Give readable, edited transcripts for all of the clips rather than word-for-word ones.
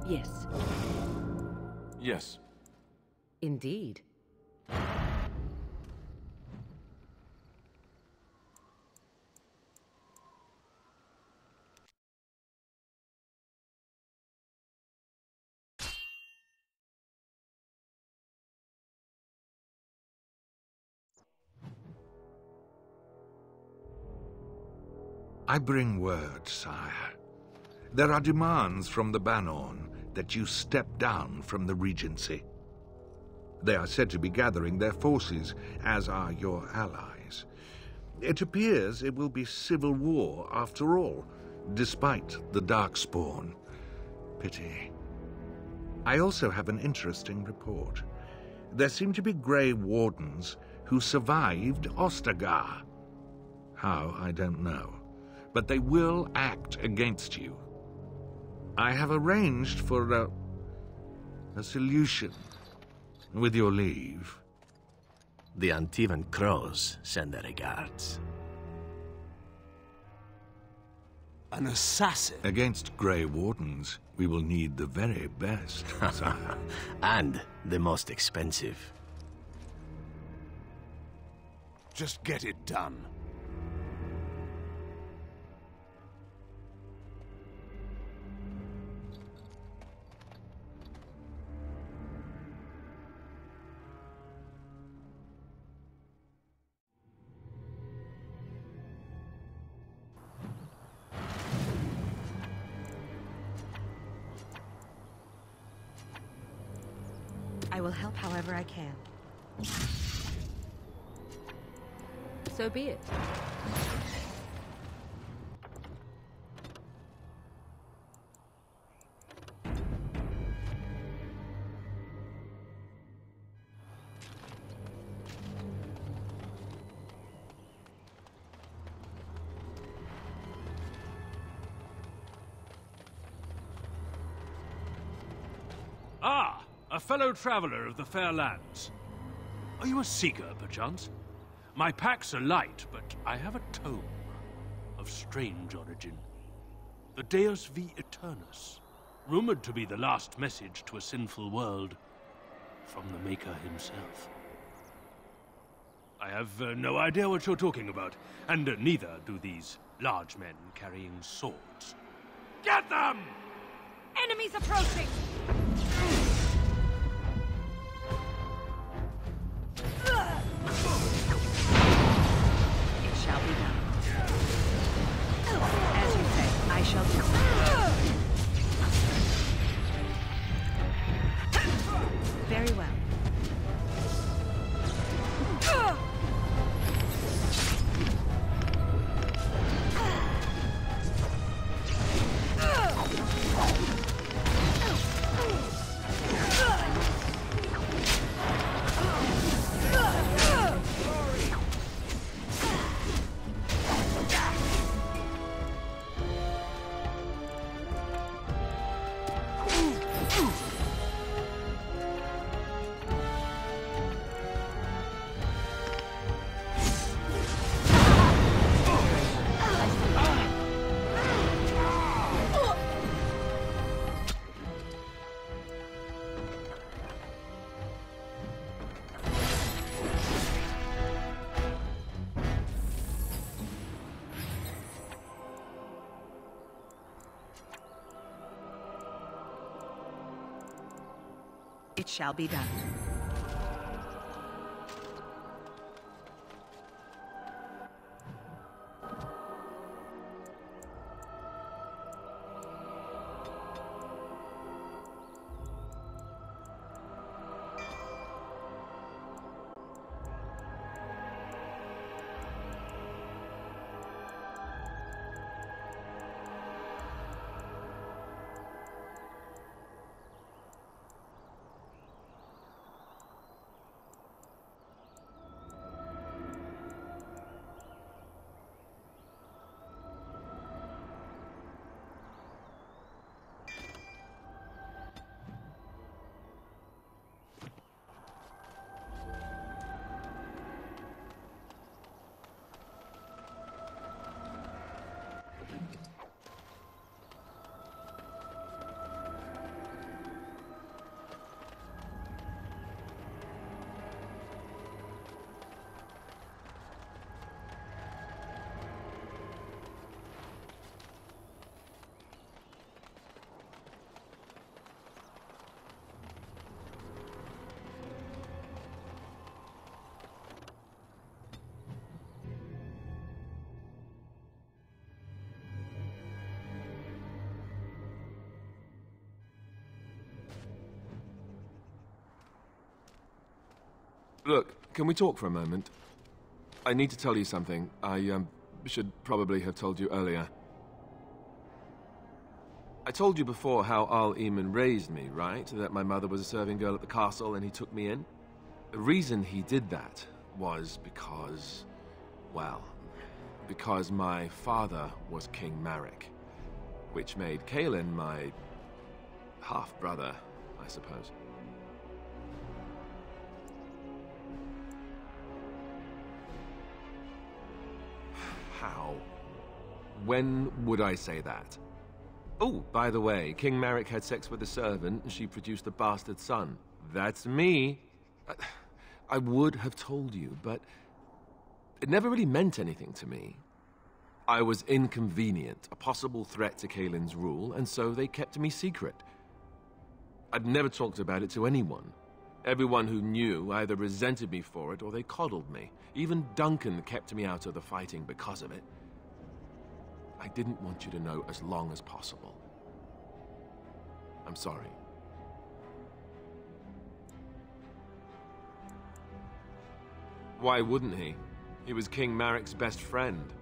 Yes. Yes. Indeed. I bring word, sire. There are demands from the Banorn that you step down from the Regency. They are said to be gathering their forces, as are your allies. It appears it will be civil war after all, despite the Darkspawn. Pity. I also have an interesting report. There seem to be Grey Wardens who survived Ostagar. How, I don't know. But they will act against you. I have arranged for a solution, with your leave. The Antivan Crows send their regards. An assassin? Against Grey Wardens, we will need the very best, sire. And the most expensive. Just get it done. I will help however I can. So be it. Ah, a fellow traveler of the fair lands. Are you a seeker, perchance? My packs are light, but I have a tome of strange origin. The Deus V Eternus, rumored to be the last message to a sinful world from the Maker himself. I have no idea what you're talking about, and neither do these large men carrying swords. Get them! Enemies approaching! It shall be done. As you say, I shall do so. Very well. It shall be done. Look, can we talk for a moment? I need to tell you something. I should probably have told you earlier. I told you before how Al-Eamon raised me, right? That my mother was a serving girl at the castle and he took me in? The reason he did that was because, well, because my father was King Marek, which made Kaelin my half-brother, I suppose. How? When would I say that? Oh, by the way, King Marek had sex with a servant and she produced a bastard son. That's me. I would have told you, but it never really meant anything to me. I was inconvenient, a possible threat to Kaelin's rule, and so they kept me secret. I'd never talked about it to anyone. Everyone who knew either resented me for it or they coddled me. Even Duncan kept me out of the fighting because of it. I didn't want you to know as long as possible. I'm sorry. Why wouldn't he? He was King Marek's best friend.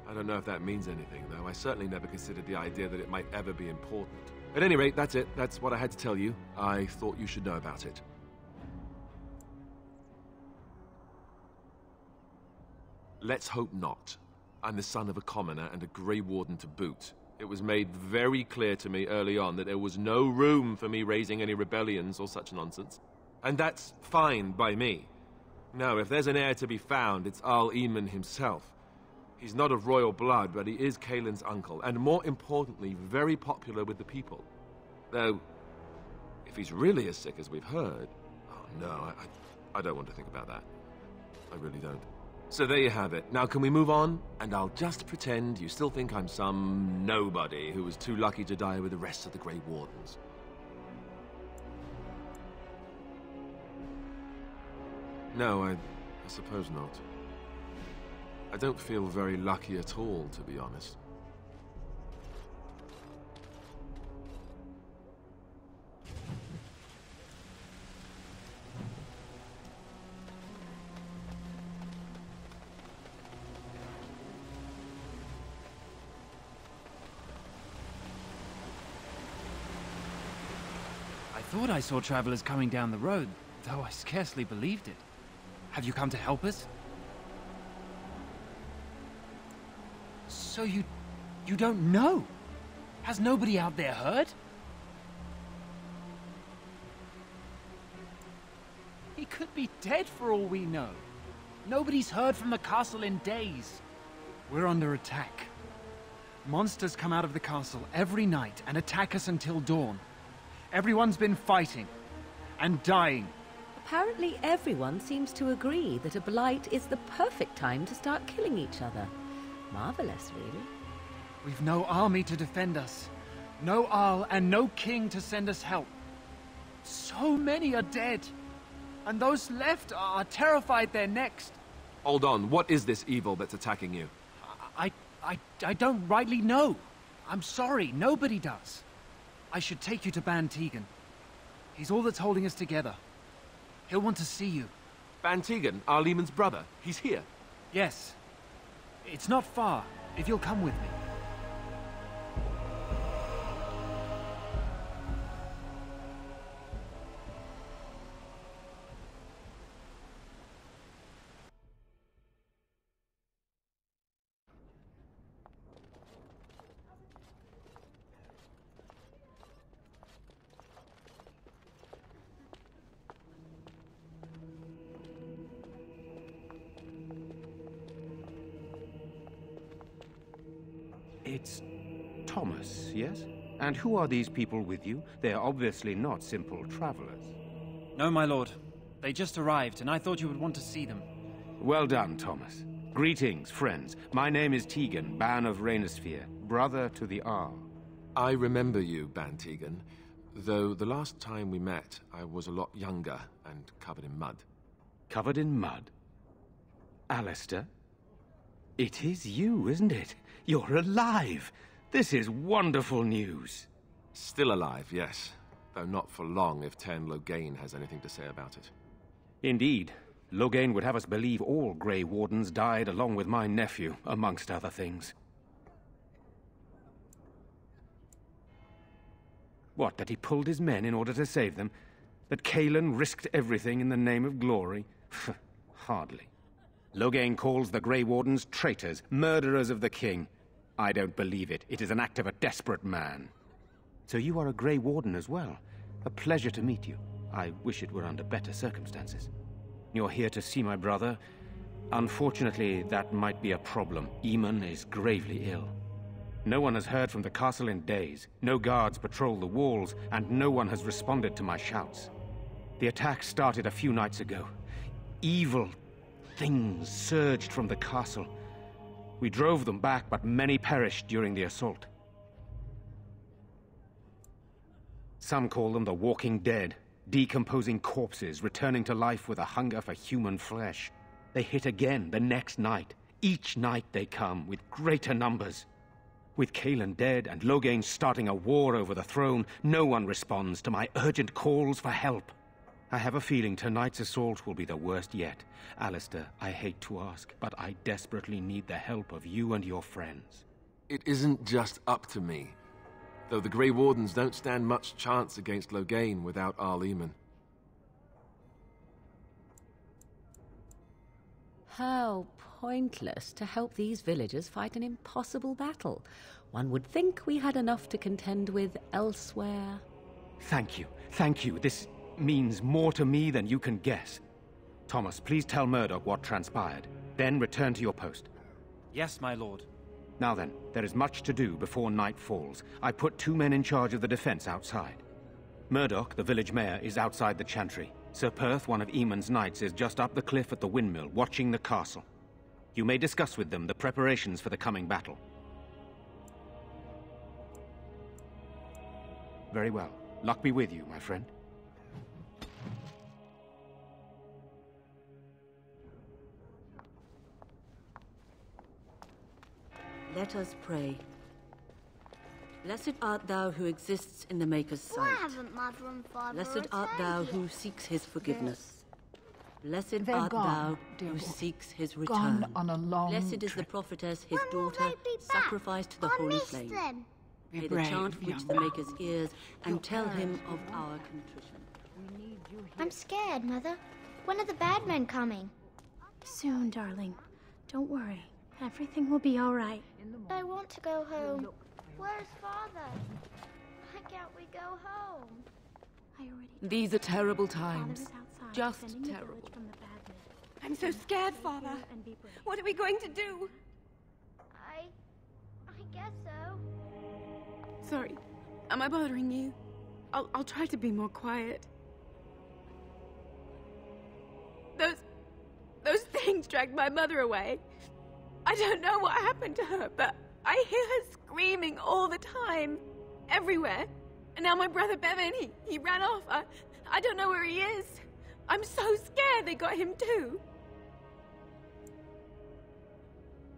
I don't know if that means anything, though. I certainly never considered the idea that it might ever be important. At any rate, that's it. That's what I had to tell you. I thought you should know about it. Let's hope not. I'm the son of a commoner and a Grey Warden to boot. It was made very clear to me early on that there was no room for me raising any rebellions or such nonsense. And that's fine by me. No, if there's an heir to be found, it's Al-Eamon himself. He's not of royal blood, but he is Kaelin's uncle, and more importantly, very popular with the people. Though, if he's really as sick as we've heard... Oh, no, I don't want to think about that. I really don't. So there you have it. Now can we move on? And I'll just pretend you still think I'm some nobody who was too lucky to die with the rest of the Grey Wardens. No, I suppose not. I don't feel very lucky at all, to be honest. I thought I saw travelers coming down the road, though I scarcely believed it. Have you come to help us? So you don't know? Has nobody out there heard? He could be dead for all we know. Nobody's heard from the castle in days. We're under attack. Monsters come out of the castle every night and attack us until dawn. Everyone's been fighting and dying. Apparently everyone seems to agree that a blight is the perfect time to start killing each other. Marvelous, really. We've no army to defend us. No Arl and no king to send us help. So many are dead. And those left are terrified they're next. Hold on, what is this evil that's attacking you? I don't rightly know. I'm sorry, nobody does. I should take you to Ban Tegan. He's all that's holding us together. He'll want to see you. Ban Tegan, Al-Eamon's brother. He's here. Yes. It's not far, if you'll come with me. It's Thomas, yes? And who are these people with you? They are obviously not simple travelers. No, my lord. They just arrived, and I thought you would want to see them. Well done, Thomas. Greetings, friends. My name is Tegan, Ban of Rainersphere, brother to the Arl. I remember you, Ban Tegan, though the last time we met, I was a lot younger and covered in mud. Covered in mud? Alistair? It is you, isn't it? You're alive! This is wonderful news. Still alive, yes. Though not for long if Tern Loghain has anything to say about it. Indeed. Loghain would have us believe all Grey Wardens died along with my nephew, amongst other things. What, that he pulled his men in order to save them? That Cailan risked everything in the name of glory? Hardly. Loghain calls the Grey Wardens traitors, murderers of the king. I don't believe it. It is an act of a desperate man. So you are a Grey Warden as well. A pleasure to meet you. I wish it were under better circumstances. You're here to see my brother. Unfortunately, that might be a problem. Eamon is gravely ill. No one has heard from the castle in days. No guards patrol the walls, and no one has responded to my shouts. The attack started a few nights ago. Evil things surged from the castle. We drove them back, but many perished during the assault. Some call them the Walking Dead, decomposing corpses, returning to life with a hunger for human flesh. They hit again the next night. Each night they come, with greater numbers. With Cailan dead and Loghain starting a war over the throne, no one responds to my urgent calls for help. I have a feeling tonight's assault will be the worst yet. Alistair, I hate to ask, but I desperately need the help of you and your friends. It isn't just up to me. Though the Grey Wardens don't stand much chance against Loghain without Arl Eamon. How pointless to help these villagers fight an impossible battle. One would think we had enough to contend with elsewhere. Thank you. Thank you. This means more to me than you can guess. Thomas, please tell Murdoch what transpired. Then return to your post. Yes, my lord. Now then, there is much to do before night falls. I put 2 men in charge of the defense outside. Murdoch, the village mayor, is outside the chantry. Sir Perth, one of Eamon's knights, is just up the cliff at the windmill, watching the castle. You may discuss with them the preparations for the coming battle. Very well. Luck be with you, my friend. Let us pray. Blessed art thou who exists in the Maker's sight. Why haven't Mother and Father Blessed art thou who seeks his forgiveness. Blessed They're art gone, thou dear who boy. seeks his Gone return. on a long Blessed is the trip. prophetess, his When will daughter, they be back? sacrificed to the I holy miss flame. them. Be May the brave, chant reach young the man. Maker's ears and Your tell him parents of our contrition. We need you here. I'm scared, Mother. When are the bad men coming? Soon, darling. Don't worry. Everything will be all right. I want to go home. Where's Father? Why can't we go home? I already These are terrible Father times. is outside, Just defending the terrible. village from the bad men. I'm so scared, Father. And be brave. What are we going to do? I guess so. Sorry. Am I bothering you? I'll try to be more quiet. Those things dragged my mother away. I don't know what happened to her, but I hear her screaming all the time. Everywhere. And now my brother Bevan, he ran off. I don't know where he is. I'm so scared they got him too.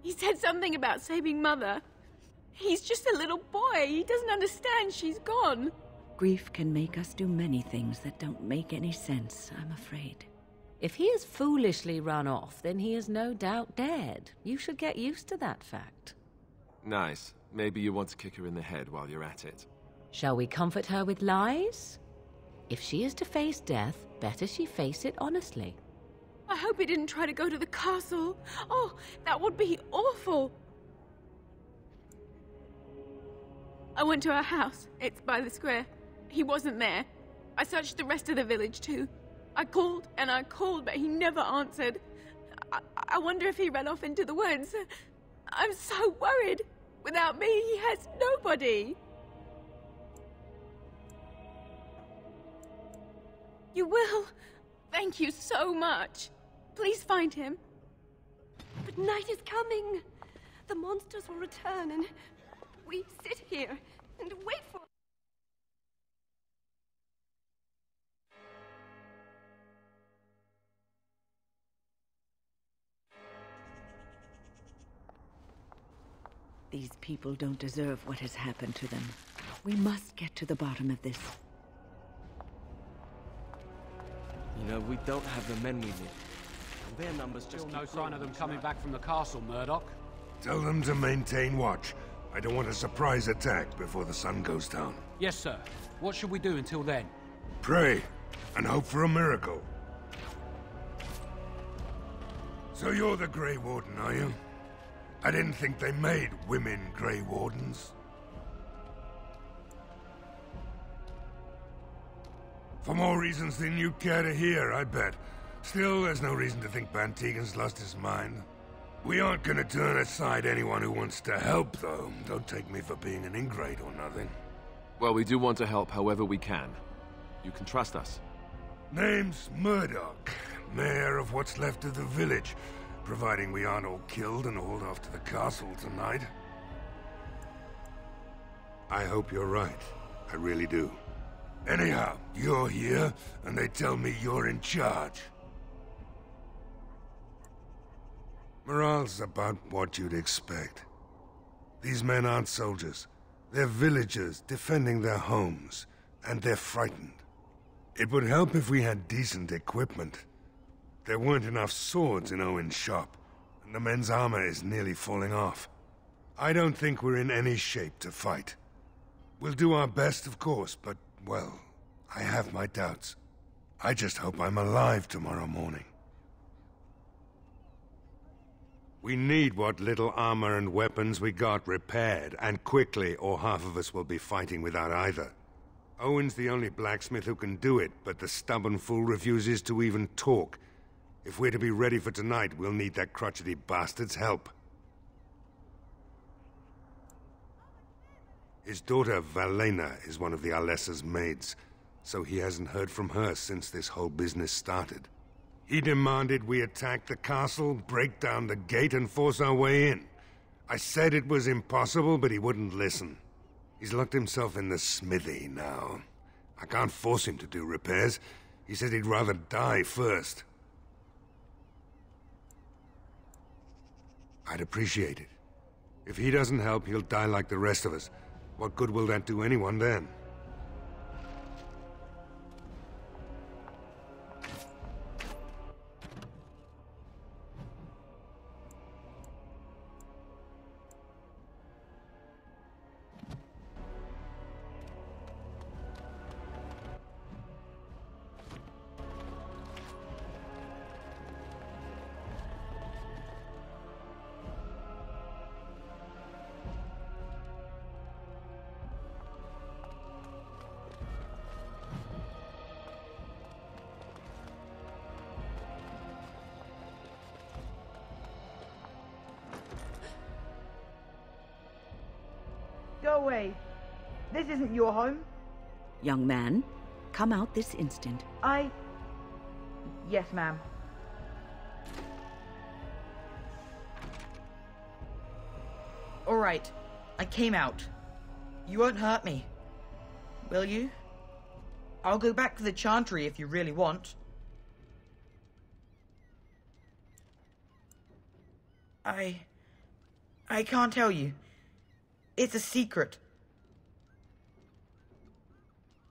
He said something about saving Mother. He's just a little boy. He doesn't understand she's gone. Grief can make us do many things that don't make any sense, I'm afraid. If he has foolishly run off, then he is no doubt dead. You should get used to that fact. Nice. Maybe you want to kick her in the head while you're at it. Shall we comfort her with lies? If she is to face death, better she face it honestly. I hope he didn't try to go to the castle. Oh, that would be awful. I went to our house. It's by the square. He wasn't there. I searched the rest of the village too. I called and I called, but he never answered. I wonder if he ran off into the woods. I'm so worried. Without me, he has nobody. You will? Thank you so much. Please find him. But night is coming. The monsters will return and we sit here and wait for... These people don't deserve what has happened to them. We must get to the bottom of this. You know, we don't have the men we need. Their numbers just no sign of them coming back from the castle, Murdoch. Tell them to maintain watch. I don't want a surprise attack before the sun goes down. Yes, sir. What should we do until then? Pray, and hope for a miracle. So you're the Grey Warden, are you? I didn't think they made women Grey Wardens. For more reasons than you care to hear, I bet. Still, there's no reason to think Bantegan's lost his mind. We aren't gonna turn aside anyone who wants to help, though. Don't take me for being an ingrate or nothing. Well, we do want to help however we can. You can trust us. Name's Murdoch, mayor of what's left of the village, providing we aren't all killed and hauled off to the castle tonight. I hope you're right. I really do. Anyhow, you're here, and they tell me you're in charge. Morale's about what you'd expect. These men aren't soldiers. They're villagers defending their homes, and they're frightened. It would help if we had decent equipment. There weren't enough swords in Owen's shop, and the men's armor is nearly falling off. I don't think we're in any shape to fight. We'll do our best, of course, but, well, I have my doubts. I just hope I'm alive tomorrow morning. We need what little armor and weapons we got repaired, and quickly, or half of us will be fighting without either. Owen's the only blacksmith who can do it, but the stubborn fool refuses to even talk. If we're to be ready for tonight, we'll need that crotchety bastard's help. His daughter, Valena, is one of the Alessa's maids, so he hasn't heard from her since this whole business started. He demanded we attack the castle, break down the gate, and force our way in. I said it was impossible, but he wouldn't listen. He's locked himself in the smithy now. I can't force him to do repairs. He said he'd rather die first. I'd appreciate it. If he doesn't help, he'll die like the rest of us. What good will that do anyone then? Go away. This isn't your home. Young man, come out this instant. Yes, ma'am. All right. I came out. You won't hurt me. Will you? I'll go back to the chantry if you really want. I can't tell you. It's a secret.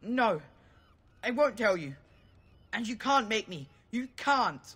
No, I won't tell you. And you can't make me. You can't.